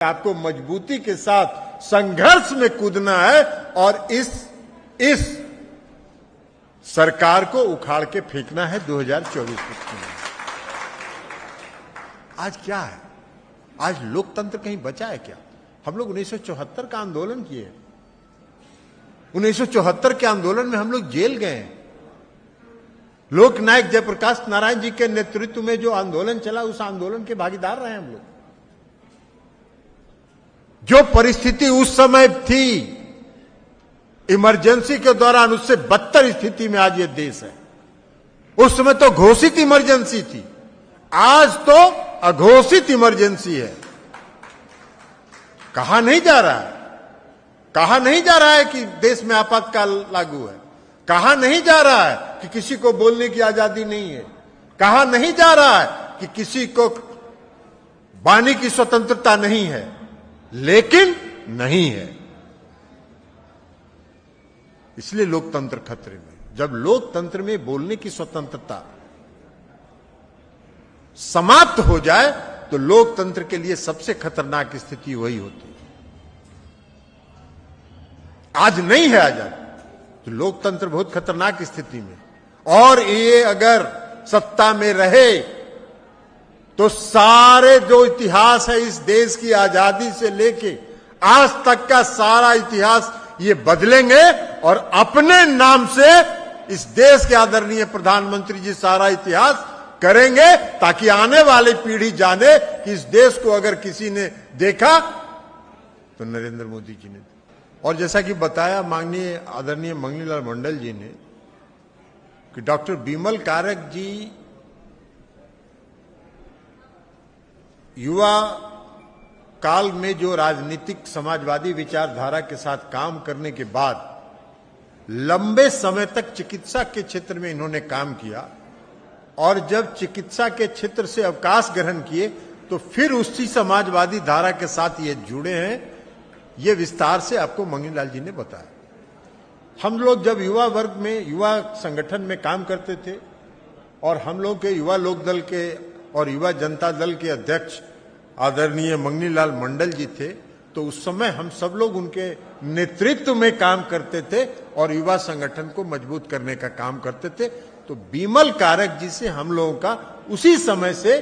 आपको मजबूती के साथ संघर्ष में कूदना है और इस सरकार को उखाड़ के फेंकना है 2024 में। आज क्या है? आज लोकतंत्र कहीं बचा है क्या? हम लोग 1974 का आंदोलन किए। 1974 के आंदोलन में हम लोग जेल गए। लोकनायक जयप्रकाश नारायण जी के नेतृत्व में जो आंदोलन चला, उस आंदोलन के भागीदार रहे हम लोग। जो परिस्थिति उस समय थी इमरजेंसी के दौरान, उससे बदतर स्थिति में आज ये देश है। उस समय तो घोषित इमरजेंसी थी, आज तो अघोषित इमरजेंसी है। कहा नहीं जा रहा है, कहा नहीं जा रहा है कि देश में आपातकाल लागू है, कहा नहीं जा रहा है कि किसी को बोलने की आजादी नहीं है, कहा नहीं जा रहा है कि किसी को वाणी की स्वतंत्रता नहीं है, लेकिन नहीं है। इसलिए लोकतंत्र खतरे में। जब लोकतंत्र में बोलने की स्वतंत्रता समाप्त हो जाए तो लोकतंत्र के लिए सबसे खतरनाक स्थिति वही होती है। आज नहीं है आजादी तो लोकतंत्र बहुत खतरनाक स्थिति में। और ये अगर सत्ता में रहे तो सारे जो इतिहास है इस देश की आजादी से लेके आज तक का सारा इतिहास ये बदलेंगे और अपने नाम से इस देश के आदरणीय प्रधानमंत्री जी सारा इतिहास करेंगे, ताकि आने वाली पीढ़ी जाने कि इस देश को अगर किसी ने देखा तो नरेंद्र मोदी जी ने। और जैसा कि बताया माननीय आदरणीय मंगनी लाल मंडल जी ने कि डॉक्टर बिमल कारक जी युवा काल में जो राजनीतिक समाजवादी विचारधारा के साथ काम करने के बाद लंबे समय तक चिकित्सा के क्षेत्र में इन्होंने काम किया और जब चिकित्सा के क्षेत्र से अवकाश ग्रहण किए तो फिर उसी समाजवादी धारा के साथ ये जुड़े हैं। ये विस्तार से आपको मंगनी लाल जी ने बताया। हम लोग जब युवा वर्ग में, युवा संगठन में काम करते थे और हम लोग के युवा लोकदल के और युवा जनता दल के अध्यक्ष आदरणीय मंगनी लाल मंडल जी थे, तो उस समय हम सब लोग उनके नेतृत्व में काम करते थे और युवा संगठन को मजबूत करने का काम करते थे। तो बिमल कारक जी से हम लोगों का उसी समय से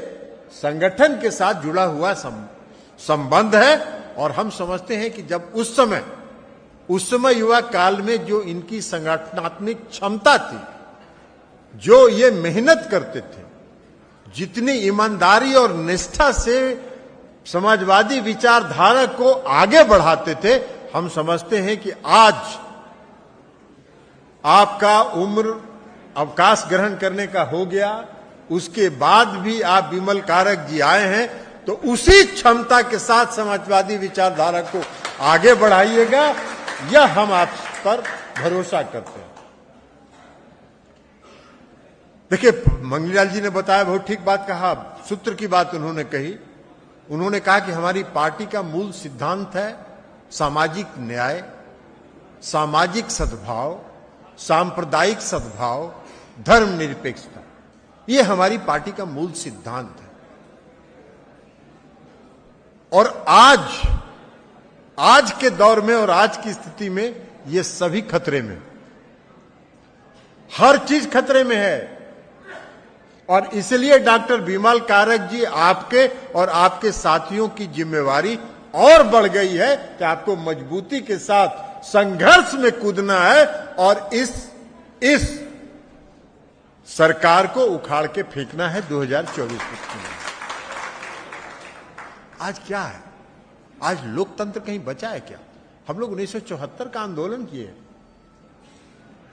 संगठन के साथ जुड़ा हुआ संबंध है और हम समझते हैं कि जब उस समय युवा काल में जो इनकी संगठनात्मक क्षमता थी, जो ये मेहनत करते थे, जितनी ईमानदारी और निष्ठा से समाजवादी विचारधारा को आगे बढ़ाते थे, हम समझते हैं कि आज आपका उम्र अवकाश ग्रहण करने का हो गया, उसके बाद भी आप बिमल कारक जी आए हैं, तो उसी क्षमता के साथ समाजवादी विचारधारा को आगे बढ़ाइएगा, यह हम आप पर भरोसा करते हैं। देखिए, मंगनी लाल जी ने बताया, बहुत ठीक बात कहा, सूत्र की बात उन्होंने कही। उन्होंने कहा कि हमारी पार्टी का मूल सिद्धांत है सामाजिक न्याय, सामाजिक सद्भाव, सांप्रदायिक सद्भाव, धर्मनिरपेक्षता। ये हमारी पार्टी का मूल सिद्धांत है। और आज के दौर में और आज की स्थिति में ये सभी खतरे में, हर चीज खतरे में है। और इसलिए डॉक्टर बिमल कारक जी आपके और आपके साथियों की जिम्मेवारी और बढ़ गई है कि आपको मजबूती के साथ संघर्ष में कूदना है और इस सरकार को उखाड़ के फेंकना है 2024 में। आज क्या है? आज लोकतंत्र कहीं बचा है क्या? हम लोग 1974 का आंदोलन किए।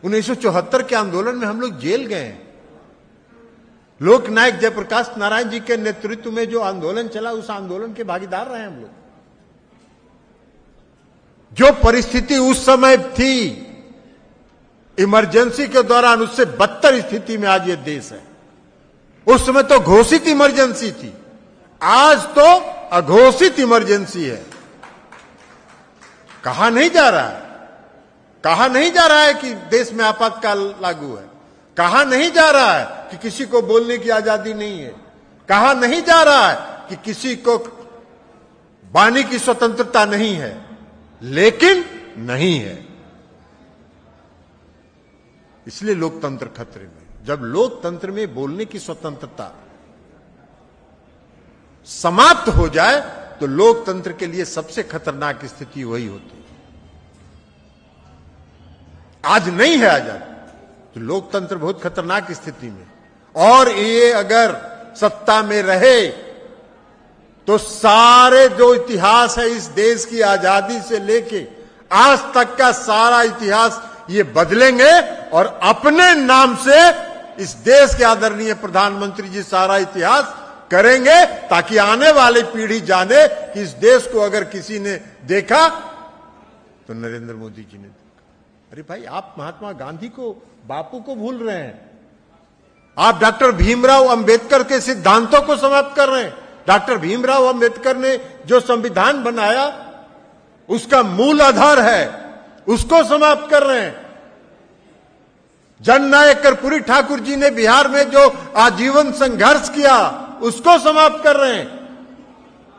1974 के आंदोलन में हम लोग जेल गए। लोकनायक जयप्रकाश नारायण जी के नेतृत्व में जो आंदोलन चला, उस आंदोलन के भागीदार रहे हम लोग। जो परिस्थिति उस समय थी इमरजेंसी के दौरान, उससे बदतर स्थिति में आज ये देश है। उस समय तो घोषित इमरजेंसी थी, आज तो अघोषित इमरजेंसी है। कहा नहीं जा रहा है, कहा नहीं जा रहा है कि देश में आपातकाल लागू है, कहा नहीं जा रहा है कि किसी को बोलने की आजादी नहीं है, कहा नहीं जा रहा है कि किसी को वाणी की स्वतंत्रता नहीं है, लेकिन नहीं है। इसलिए लोकतंत्र खतरे में। जब लोकतंत्र में बोलने की स्वतंत्रता समाप्त हो जाए तो लोकतंत्र के लिए सबसे खतरनाक स्थिति वही होती है। आज नहीं है आजादी तो लोकतंत्र बहुत खतरनाक स्थिति में। और ये अगर सत्ता में रहे तो सारे जो इतिहास है इस देश की आजादी से लेके आज तक का सारा इतिहास ये बदलेंगे और अपने नाम से इस देश के आदरणीय प्रधानमंत्री जी सारा इतिहास करेंगे, ताकि आने वाली पीढ़ी जाने कि इस देश को अगर किसी ने देखा तो नरेंद्र मोदी जी ने देखा। अरे भाई, आप महात्मा गांधी को, बापू को भूल रहे हैं। आप डॉक्टर भीमराव अंबेडकर के सिद्धांतों को समाप्त कर रहे हैं। डॉक्टर भीमराव अंबेडकर ने जो संविधान बनाया उसका मूल आधार है, उसको समाप्त कर रहे हैं। जननायक कर्पूरी ठाकुर जी ने बिहार में जो आजीवन संघर्ष किया उसको समाप्त कर रहे हैं।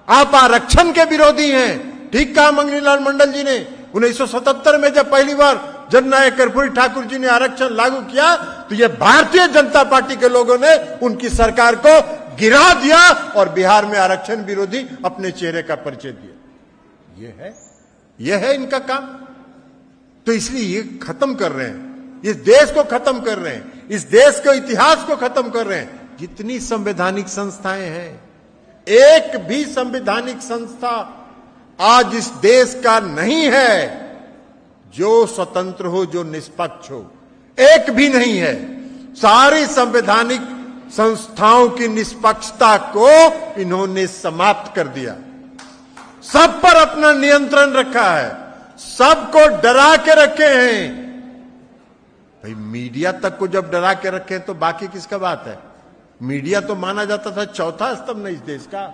आप आरक्षण के विरोधी हैं। ठीक कहा मंगनीलाल मंडल जी ने। 1977 में जब पहली बार जननायक कर्पूरी ठाकुर जी ने आरक्षण लागू किया तो यह भारतीय जनता पार्टी के लोगों ने उनकी सरकार को गिरा दिया और बिहार में आरक्षण विरोधी अपने चेहरे का परिचय दिया। यह है इनका काम। तो इसलिए ये खत्म कर रहे हैं, इस देश को खत्म कर रहे हैं, इस देश के इतिहास को खत्म कर रहे हैं। जितनी संवैधानिक संस्थाएं हैं, एक भी संवैधानिक संस्था आज इस देश का नहीं है जो स्वतंत्र हो, जो निष्पक्ष हो। एक भी नहीं है। सारी संवैधानिक संस्थाओं की निष्पक्षता को इन्होंने समाप्त कर दिया। सब पर अपना नियंत्रण रखा है, सबको डरा के रखे हैं। भाई, मीडिया तक को जब डरा के रखे तो बाकी किसका बात है। मीडिया तो माना जाता था चौथा स्तंभ न इस देश का,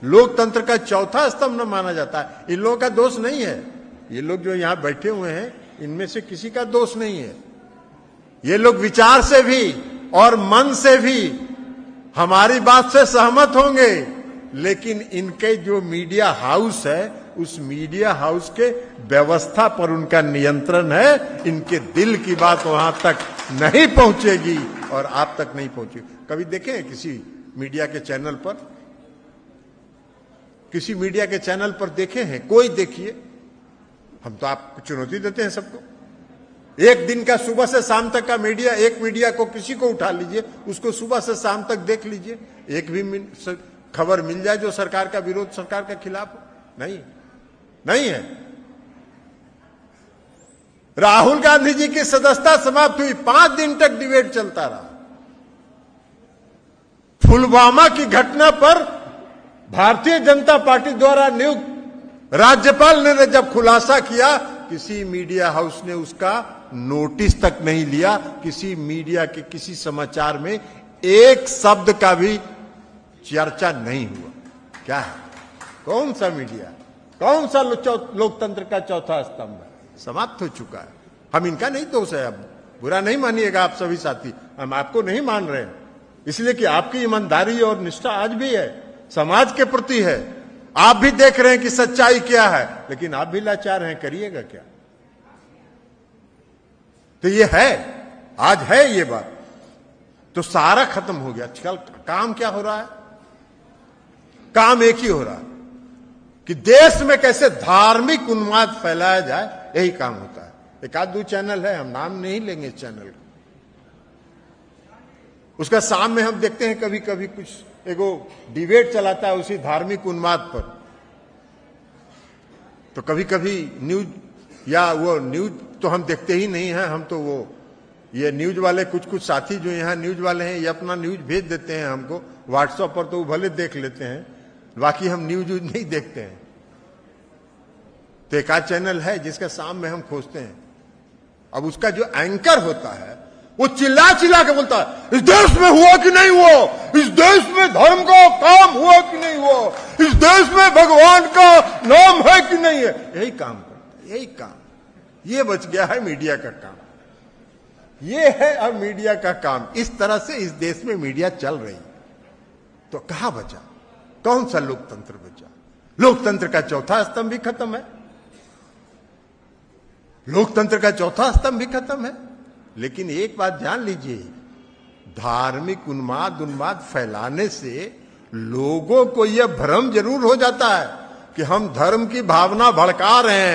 लोकतंत्र का चौथा स्तंभ न माना जाता है। इन लोगों का दोष नहीं है। ये लोग जो यहां बैठे हुए हैं इनमें से किसी का दोष नहीं है। ये लोग विचार से भी और मन से भी हमारी बात से सहमत होंगे, लेकिन इनके जो मीडिया हाउस है उस मीडिया हाउस के व्यवस्था पर उनका नियंत्रण है। इनके दिल की बात वहां तक नहीं पहुंचेगी और आप तक नहीं पहुंचेगी। कभी देखे हैं किसी मीडिया के चैनल पर, किसी मीडिया के चैनल पर देखे हैं? कोई देखिए। हम तो आपको चुनौती देते हैं सबको। एक दिन का सुबह से शाम तक का मीडिया, एक मीडिया को किसी को उठा लीजिए, उसको सुबह से शाम तक देख लीजिए, एक भी खबर मिल जाए जो सरकार का विरोध, सरकार के खिलाफ हो। नहीं है। राहुल गांधी जी की सदस्यता समाप्त हुई, 5 दिन तक डिबेट चलता रहा। पुलवामा की घटना पर भारतीय जनता पार्टी द्वारा नियुक्त राज्यपाल ने जब खुलासा किया, किसी मीडिया हाउस ने उसका नोटिस तक नहीं लिया। किसी मीडिया के किसी समाचार में एक शब्द का भी चर्चा नहीं हुआ। क्या है? कौन सा मीडिया, कौन सा लोकतंत्र का चौथा स्तंभ है? समाप्त हो चुका है। हम इनका नहीं दोष है। अब बुरा नहीं मानिएगा आप सभी साथी, हम आपको नहीं मान रहे हैं, इसलिए कि आपकी ईमानदारी और निष्ठा आज भी है, समाज के प्रति है। आप भी देख रहे हैं कि सच्चाई क्या है, लेकिन आप भी लाचार हैं। करिएगा क्या? तो ये है, आज है ये बात। तो सारा खत्म हो गया। आजकल काम क्या हो रहा है? काम एक ही हो रहा है कि देश में कैसे धार्मिक उन्माद फैलाया जाए, यही काम होता है। एक आध दो चैनल है, हम नाम नहीं लेंगे इस चैनल का, उसका सामने हम देखते हैं कभी कभी कुछ एगो डिबेट चलाता है उसी धार्मिक उन्माद पर। तो कभी कभी न्यूज, या वो न्यूज तो हम देखते ही नहीं हैं। हम तो वो ये न्यूज वाले कुछ साथी जो यहाँ न्यूज वाले हैं, ये अपना न्यूज भेज देते हैं हमको व्हाट्सएप पर, तो वो भले देख लेते हैं, बाकी हम न्यूज नहीं देखते हैं। तो एक आध चैनल है जिसका सामने हम खोजते हैं। अब उसका जो एंकर होता है वो चिल्ला चिल्ला के बोलता है, इस देश में हुआ कि नहीं हुआ, इस देश में धर्म का काम हुआ कि नहीं हुआ, इस देश में भगवान का नाम है कि नहीं है। यही काम करता है, यही काम। ये बच गया है मीडिया का काम, ये है अब मीडिया का काम। इस तरह से इस देश में मीडिया चल रही। तो कहां बचा? कौन सा लोकतंत्र बचा? लोकतंत्र का चौथा स्तंभ भी खत्म है, लोकतंत्र का चौथा स्तंभ भी खत्म है। लेकिन एक बात जान लीजिए, धार्मिक उन्माद फैलाने से लोगों को यह भ्रम जरूर हो जाता है कि हम धर्म की भावना भड़का रहे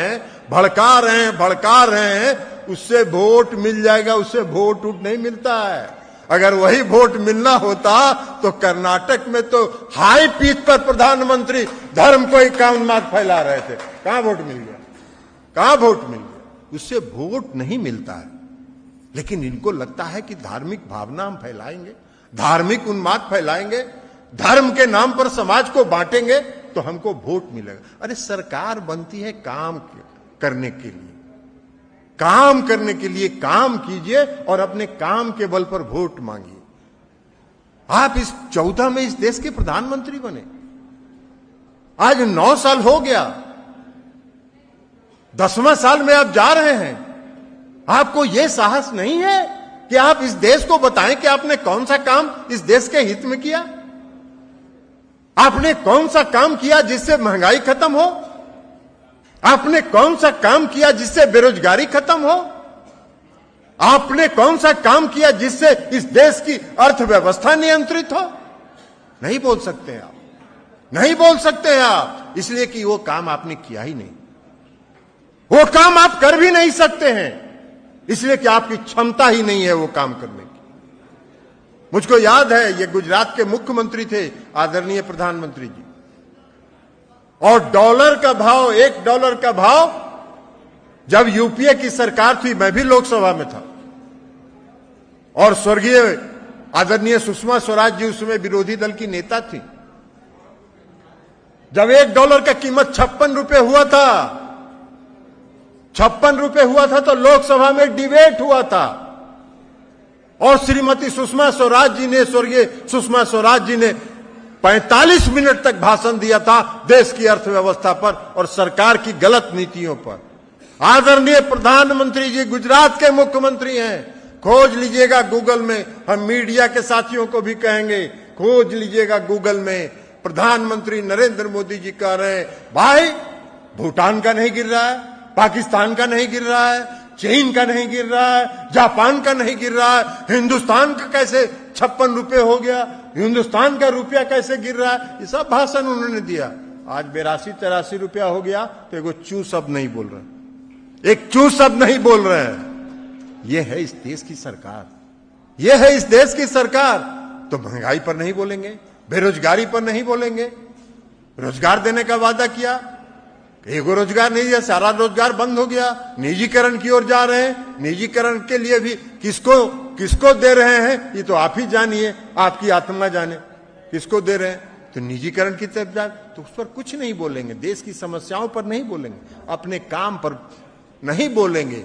हैं, उससे वोट मिल जाएगा। उससे वोट नहीं मिलता है। अगर वही वोट मिलना होता तो कर्नाटक में तो हाई पिच पर प्रधानमंत्री धर्म को ही का उन्माद फैला रहे थे। कहां वोट मिल गया, कहां वोट मिल गया? उससे वोट नहीं मिलता है। लेकिन इनको लगता है कि धार्मिक भावना हम फैलाएंगे, धार्मिक उन्माद फैलाएंगे, धर्म के नाम पर समाज को बांटेंगे तो हमको वोट मिलेगा। अरे सरकार बनती है काम करने के लिए, काम करने के लिए काम कीजिए और अपने काम के बल पर वोट मांगिए। आप इस 14 में इस देश के प्रधानमंत्री बने, आज 9 साल हो गया, 10वां साल में आप जा रहे हैं। आपको यह साहस नहीं है कि आप इस देश को बताएं कि आपने कौन सा काम इस देश के हित में किया? आपने कौन सा काम किया जिससे महंगाई खत्म हो? आपने कौन सा काम किया जिससे बेरोजगारी खत्म हो? आपने कौन सा काम किया जिससे इस देश की अर्थव्यवस्था नियंत्रित हो? नहीं बोल सकते हैं आप, नहीं बोल सकते हैं आप, इसलिए कि वो काम आपने किया ही नहीं। वो काम आप कर भी नहीं सकते हैं, इसलिए कि आपकी क्षमता ही नहीं है वो काम करने की। मुझको याद है, ये गुजरात के मुख्यमंत्री थे आदरणीय प्रधानमंत्री जी, और डॉलर का भाव, $1 का भाव, जब यूपीए की सरकार थी, मैं भी लोकसभा में था, और स्वर्गीय आदरणीय सुषमा स्वराज जी उसमें विरोधी दल की नेता थी। जब $1 का कीमत 56 रुपए हुआ था, 56 रुपए हुआ था, तो लोकसभा में डिबेट हुआ था और श्रीमती सुषमा स्वराज जी ने, स्वर्गीय सुषमा स्वराज जी ने 45 मिनट तक भाषण दिया था देश की अर्थव्यवस्था पर और सरकार की गलत नीतियों पर। आदरणीय प्रधानमंत्री जी गुजरात के मुख्यमंत्री हैं, खोज लीजिएगा गूगल में, हम मीडिया के साथियों को भी कहेंगे, खोज लीजिएगा गूगल में, प्रधानमंत्री नरेंद्र मोदी जी कह रहे हैं, भाई भूटान का नहीं गिर रहा है, पाकिस्तान का नहीं गिर रहा है, चीन का नहीं गिर रहा है, जापान का नहीं गिर रहा है, हिंदुस्तान का कैसे 56 रुपए हो गया, हिंदुस्तान का रुपया कैसे गिर रहा है, ये सब भाषण उन्होंने दिया। आज 82-83 रुपया हो गया तो एगो चू शब्द नहीं बोल रहे, एक चू शब्द नहीं बोल रहे हैं। ये है इस देश की सरकार, ये है इस देश की सरकार। तो महंगाई पर नहीं बोलेंगे, बेरोजगारी पर नहीं बोलेंगे, रोजगार देने का वादा किया, एगो रोजगार नहीं है, सारा रोजगार बंद हो गया, निजीकरण की ओर जा रहे हैं। निजीकरण के लिए भी किसको दे रहे हैं ये तो आप ही जानिए, आपकी आत्मा जाने किसको दे रहे हैं। तो निजीकरण की तरफ जा, तो उस पर कुछ नहीं बोलेंगे, देश की समस्याओं पर नहीं बोलेंगे, अपने काम पर नहीं बोलेंगे।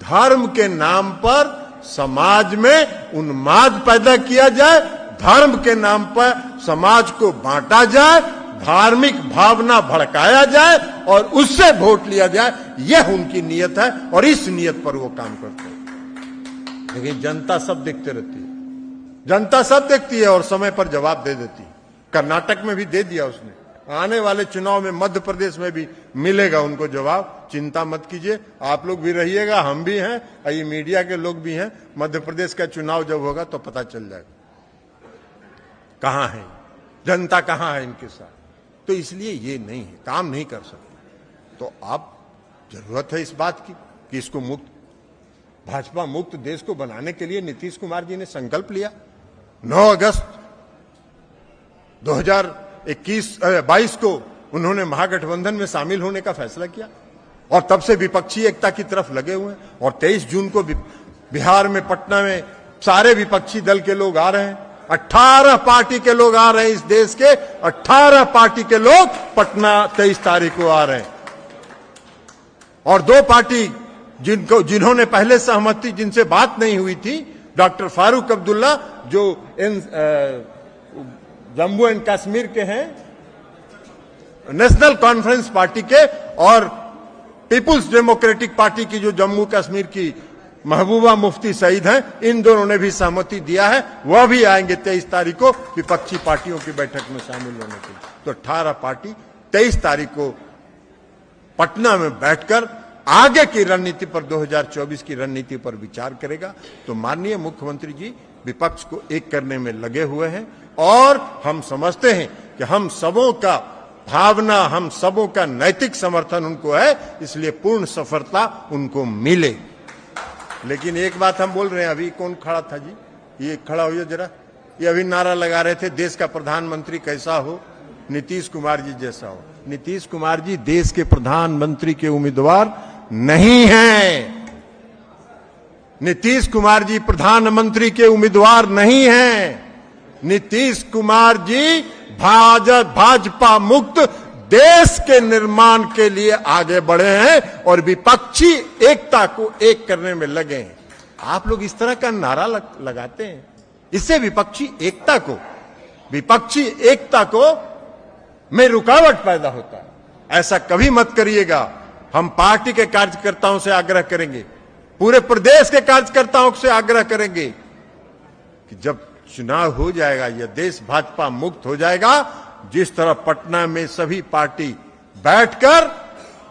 धर्म के नाम पर समाज में उन्माद पैदा किया जाए, धर्म के नाम पर समाज को बांटा जाए, धार्मिक भावना भड़काया जाए और उससे वोट लिया जाए, यह उनकी नीयत है और इस नीयत पर वो काम करते हैं। लेकिन जनता सब देखते रहती है, जनता सब देखती है और समय पर जवाब दे देती है। कर्नाटक में भी दे दिया उसने, आने वाले चुनाव में मध्य प्रदेश में भी मिलेगा उनको जवाब, चिंता मत कीजिए, आप लोग भी रहिएगा, हम भी हैं, ये मीडिया के लोग भी हैं। मध्य प्रदेश का चुनाव जब होगा तो पता चल जाएगा कहां है जनता, कहां है इनके साथ। तो इसलिए ये नहीं है, काम नहीं कर सकते। तो अब जरूरत है इस बात की कि इसको मुक्त, भाजपा मुक्त देश को बनाने के लिए नीतीश कुमार जी ने संकल्प लिया। 9 अगस्त 2022 को उन्होंने महागठबंधन में शामिल होने का फैसला किया और तब से विपक्षी एकता की तरफ लगे हुए हैं। और 23 जून को बिहार में, पटना में सारे विपक्षी दल के लोग आ रहे हैं, 18 पार्टी के लोग आ रहे हैं, इस देश के 18 पार्टी के लोग पटना 23 तारीख को आ रहे हैं। और 2 पार्टी जिन्होंने पहले सहमति, जिनसे बात नहीं हुई थी, डॉक्टर फारूक अब्दुल्ला जो जम्मू एंड कश्मीर के हैं, नेशनल कॉन्फ्रेंस पार्टी के, और पीपुल्स डेमोक्रेटिक पार्टी की जो जम्मू कश्मीर की महबूबा मुफ्ती सईद हैं, इन दोनों ने भी सहमति दिया है, वह भी आएंगे 23 तारीख को विपक्षी पार्टियों की बैठक में शामिल होने के लिए। तो 18 पार्टी 23 तारीख को पटना में बैठकर आगे की रणनीति पर 2024 की रणनीति पर विचार करेगा। तो माननीय मुख्यमंत्री जी विपक्ष को एक करने में लगे हुए हैं और हम समझते हैं कि हम सबों का भावना, हम सबों का नैतिक समर्थन उनको है, इसलिए पूर्ण सफलता उनको मिले। लेकिन एक बात हम बोल रहे हैं, अभी कौन खड़ा था जी, ये खड़ा हो जरा, ये अभी नारा लगा रहे थे देश का प्रधानमंत्री कैसा हो, नीतीश कुमार जी जैसा हो। नीतीश कुमार जी देश के प्रधानमंत्री के उम्मीदवार नहीं हैं। नीतीश कुमार जी प्रधानमंत्री के उम्मीदवार नहीं हैं। नीतीश कुमार जी भाजपा मुक्त देश के निर्माण के लिए आगे बढ़े हैं और विपक्षी एकता को एक करने में लगे हैं। आप लोग इस तरह का नारा लगाते हैं, इससे विपक्षी एकता को में रुकावट पैदा होता है। ऐसा कभी मत करिएगा। हम पार्टी के कार्यकर्ताओं से आग्रह करेंगे, पूरे प्रदेश के कार्यकर्ताओं से आग्रह करेंगे कि जब चुनाव हो जाएगा, यह देश भाजपा मुक्त हो जाएगा, जिस तरह पटना में सभी पार्टी बैठकर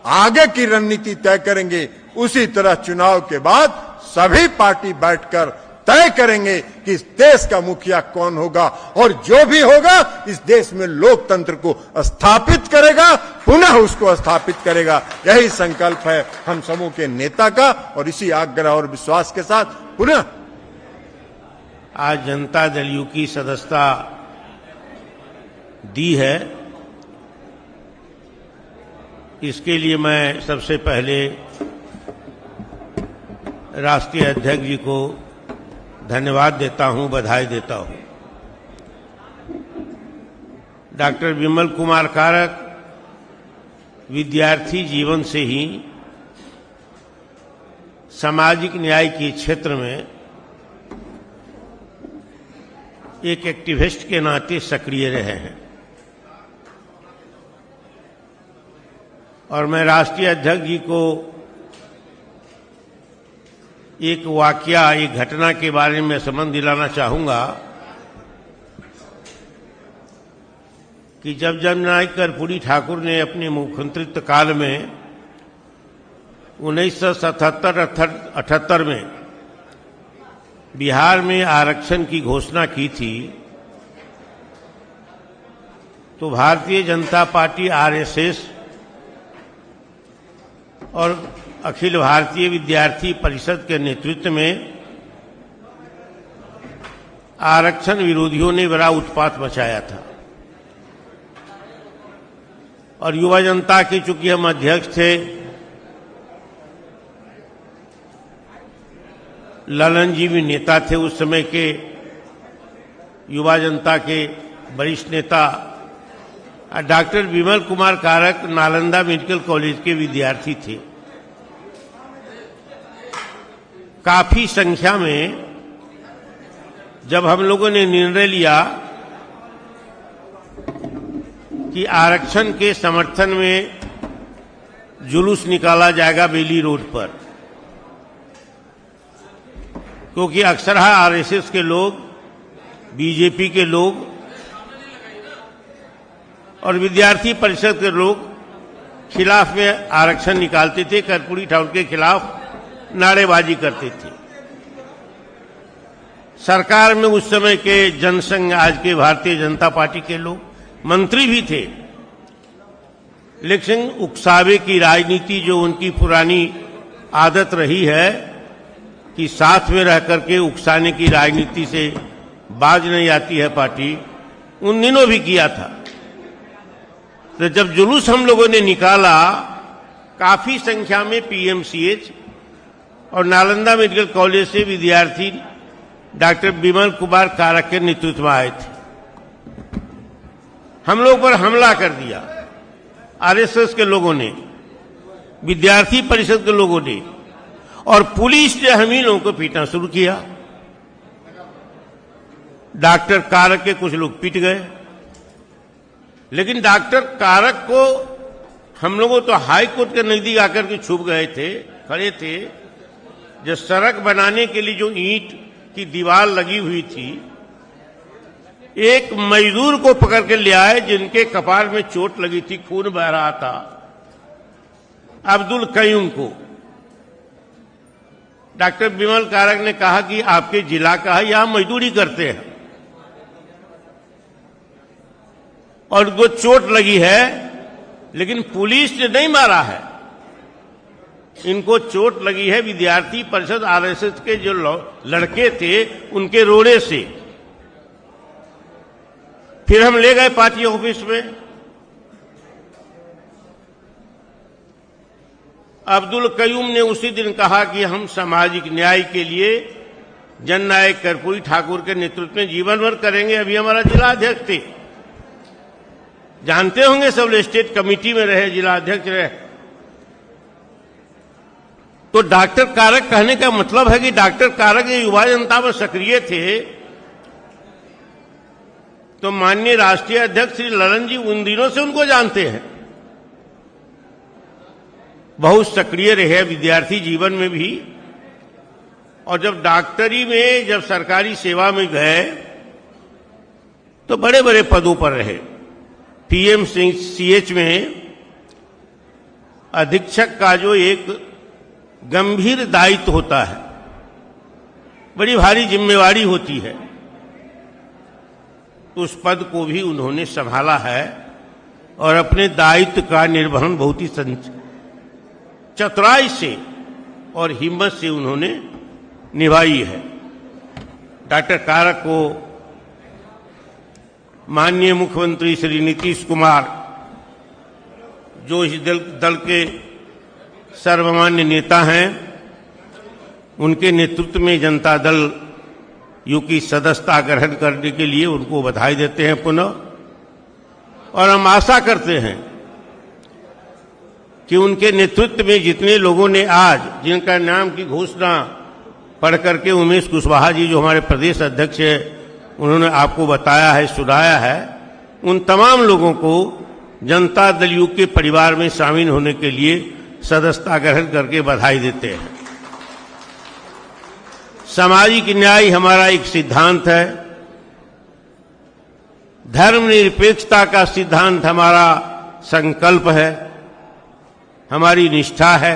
आगे की रणनीति तय करेंगे, उसी तरह चुनाव के बाद सभी पार्टी बैठकर तय करेंगे कि इस देश का मुखिया कौन होगा और जो भी होगा इस देश में लोकतंत्र को स्थापित करेगा, पुनः उसको स्थापित करेगा। यही संकल्प है हम सबों के नेता का और इसी आग्रह और विश्वास के साथ पुनः आज जनता दल यू की सदस्यता दी है। इसके लिए मैं सबसे पहले राष्ट्रीय अध्यक्ष जी को धन्यवाद देता हूं, बधाई देता हूं। डॉक्टर विमल कुमार कारक विद्यार्थी जीवन से ही सामाजिक न्याय के क्षेत्र में एक एक्टिविस्ट के नाते सक्रिय रहे हैं और मैं राष्ट्रीय अध्यक्ष जी को एक वाकया, एक घटना के बारे में समझ दिलाना चाहूंगा कि जब जननायक कर्पूरी ठाकुर ने अपने मुख्यमंत्रित्व काल में 1977-78 में बिहार में आरक्षण की घोषणा की थी, तो भारतीय जनता पार्टी आरएसएस और अखिल भारतीय विद्यार्थी परिषद के नेतृत्व में आरक्षण विरोधियों ने बड़ा उत्पात मचाया था और युवा जनता के चूंकि हम अध्यक्ष थे, ललन जी भी नेता थे उस समय के, युवा जनता के वरिष्ठ नेता डॉक्टर विमल कुमार कारक नालंदा मेडिकल कॉलेज के विद्यार्थी थे। काफी संख्या में जब हम लोगों ने निर्णय लिया कि आरक्षण के समर्थन में जुलूस निकाला जाएगा बेली रोड पर, क्योंकि अक्सर आरएसएस के लोग, बीजेपी के लोग और विद्यार्थी परिषद के लोग खिलाफ में आरक्षण निकालते थे, कर्पूरी ठाकुर के खिलाफ नारेबाजी करते थे। सरकार में उस समय के जनसंघ, आज के भारतीय जनता पार्टी के लोग मंत्री भी थे, लेकिन उकसावे की राजनीति जो उनकी पुरानी आदत रही है कि साथ में रह करके उकसाने की राजनीति से बाज नहीं आती है पार्टी, उन दिनों भी किया था। तो जब जुलूस हम लोगों ने निकाला, काफी संख्या में पीएमसीएच और नालंदा मेडिकल कॉलेज से विद्यार्थी डॉक्टर विमल कुमार कारक के नेतृत्व में आए थे। हम लोग पर हमला कर दिया आरएसएस के लोगों ने, विद्यार्थी परिषद के लोगों ने, और पुलिस ने हम ही लोगों को पीटना शुरू किया। डॉक्टर कारक के कुछ लोग पीट गए, लेकिन डॉक्टर कारक को हम लोगों तो हाई कोर्ट के नजदीक आकर के छुप गए थे, खड़े थे। जो सड़क बनाने के लिए जो ईंट की दीवार लगी हुई थी, एक मजदूर को पकड़ के ले आए जिनके कपार में चोट लगी थी, खून बह रहा था, अब्दुल कयूम को। डॉक्टर बिमल कारक ने कहा कि आपके जिला का है, यहां मजदूरी करते हैं और उनको चोट लगी है, लेकिन पुलिस ने नहीं मारा है, इनको चोट लगी है विद्यार्थी परिषद आरएसएस के जो लड़के थे उनके रोड़े से। फिर हम ले गए पार्टी ऑफिस में, अब्दुल कयूम ने उसी दिन कहा कि हम सामाजिक न्याय के लिए जननायक कर्पूरी ठाकुर के नेतृत्व में जीवन भर करेंगे। अभी हमारा जिला अध्यक्ष थे, जानते होंगे सब, स्टेट कमेटी में रहे, जिला अध्यक्ष रहे। तो डॉक्टर कारक कहने का मतलब है कि डॉक्टर कारक युवा जनता में सक्रिय थे, तो माननीय राष्ट्रीय अध्यक्ष श्री ललन जी उन दिनों से उनको जानते हैं, बहुत सक्रिय रहे विद्यार्थी जीवन में भी। और जब डॉक्टरी में, जब सरकारी सेवा में गए तो बड़े बड़े पदों पर रहे। पीएमसीएच में अधीक्षक का जो एक गंभीर दायित्व होता है, बड़ी भारी जिम्मेवारी होती है, उस पद को भी उन्होंने संभाला है और अपने दायित्व का निर्वहन बहुत ही चतुराई से और हिम्मत से उन्होंने निभाई है। डॉक्टर कारक को माननीय मुख्यमंत्री श्री नीतीश कुमार, जो इस दल के सर्वमान्य नेता हैं, उनके नेतृत्व में जनता दल यू की सदस्यता ग्रहण करने के लिए उनको बधाई देते हैं पुनः। और हम आशा करते हैं कि उनके नेतृत्व में जितने लोगों ने आज, जिनका नाम की घोषणा पढ़ करके उमेश कुशवाहा जी जो हमारे प्रदेश अध्यक्ष है उन्होंने आपको बताया है, सुनाया है, उन तमाम लोगों को जनता दल यू के परिवार में शामिल होने के लिए सदस्यता ग्रहण करके बधाई देते हैं। सामाजिक न्याय हमारा एक सिद्धांत है, धर्मनिरपेक्षता का सिद्धांत हमारा संकल्प है, हमारी निष्ठा है,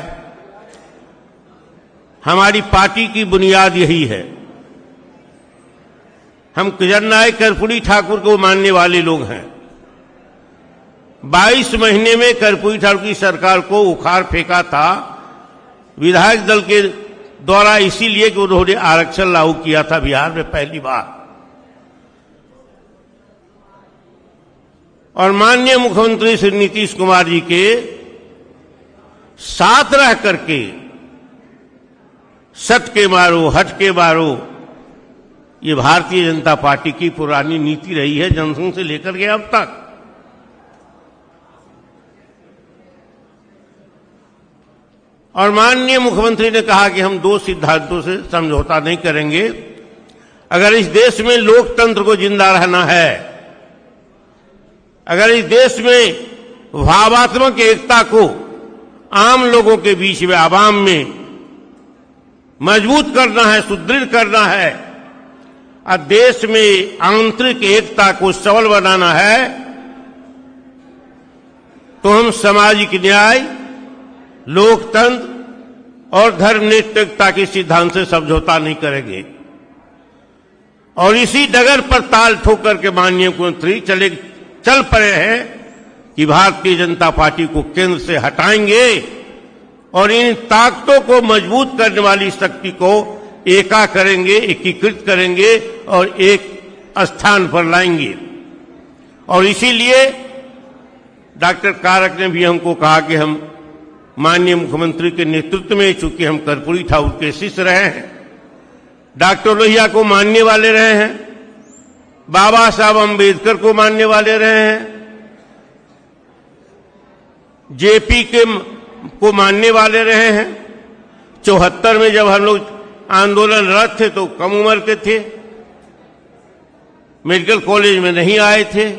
हमारी पार्टी की बुनियाद यही है। हम जननायक कर्पूरी ठाकुर को मानने वाले लोग हैं। 22 महीने में कर्पूरी ठाकुर की सरकार को उखाड़ फेंका था विधायक दल के द्वारा, इसीलिए कि उन्होंने आरक्षण लागू किया था बिहार में पहली बार। और माननीय मुख्यमंत्री श्री नीतीश कुमार जी के साथ रह करके सट के मारो हट के मारो, ये भारतीय जनता पार्टी की पुरानी नीति रही है जनसंघ से लेकर के अब तक। और माननीय मुख्यमंत्री ने कहा कि हम 2 सिद्धांतों से समझौता नहीं करेंगे। अगर इस देश में लोकतंत्र को जिंदा रहना है, अगर इस देश में भावात्मक एकता को आम लोगों के बीच में, आवाम में मजबूत करना है, सुदृढ़ करना है, और देश में आंतरिक एकता को सबल बनाना है, तो हम सामाजिक न्याय, लोकतंत्र और धर्मनिरपेक्षता के सिद्धांत से समझौता नहीं करेंगे। और इसी डगर पर ताल ठोक करके माननीय मुख्यमंत्री चल पड़े हैं कि भारतीय जनता पार्टी को केंद्र से हटाएंगे और इन ताकतों को मजबूत करने वाली शक्ति को एका करेंगे, एकीकृत करेंगे और एक स्थान पर लाएंगे। और इसीलिए डॉक्टर कारक ने भी हमको कहा कि हम माननीय मुख्यमंत्री के नेतृत्व में, चूंकि हम कर्पूरी ठाकुर के शिष्य रहे हैं, डॉक्टर लोहिया को मानने वाले रहे हैं, बाबा साहब अम्बेडकर को मानने वाले रहे हैं, जेपी को मानने वाले रहे हैं। 74 में जब हम लोग आंदोलनरत थे तो कम उम्र के थे, मेडिकल कॉलेज में नहीं आए थे,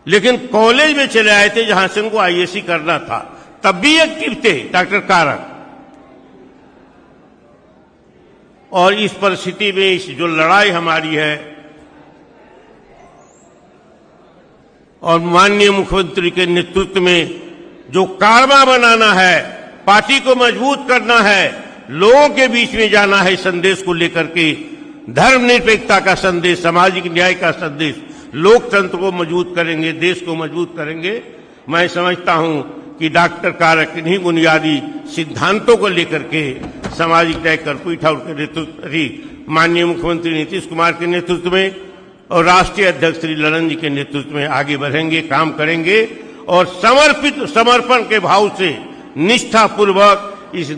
लेकिन कॉलेज में चले आए थे जहां से उनको आईएससी करना था, तब भी एक्टिव थे डॉक्टर कारक। और इस परिस्थिति में इस जो लड़ाई हमारी है और माननीय मुख्यमंत्री के नेतृत्व में जो कारवा बनाना है, पार्टी को मजबूत करना है, लोगों के बीच में जाना है, संदेश को लेकर के धर्मनिरपेक्षता का संदेश, सामाजिक न्याय का संदेश, लोकतंत्र को मजबूत करेंगे, देश को मजबूत करेंगे। मैं समझता हूं कि डॉक्टर कारक इन्हीं बुनियादी सिद्धांतों को लेकर के सामाजिक न्याय कर्पूरी ठाकुर के नेतृत्व, माननीय मुख्यमंत्री नीतीश कुमार के नेतृत्व में और राष्ट्रीय अध्यक्ष श्री ललन जी के नेतृत्व में आगे बढ़ेंगे, काम करेंगे और समर्पण के भाव से निष्ठापूर्वक इस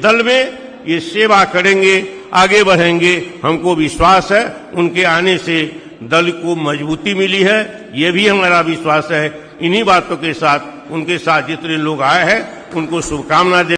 दल में ये सेवा करेंगे, आगे बढ़ेंगे। हमको विश्वास है उनके आने से दल को मजबूती मिली है, ये भी हमारा विश्वास है। इन्हीं बातों के साथ उनके साथ जितने लोग आए हैं उनको शुभकामना दे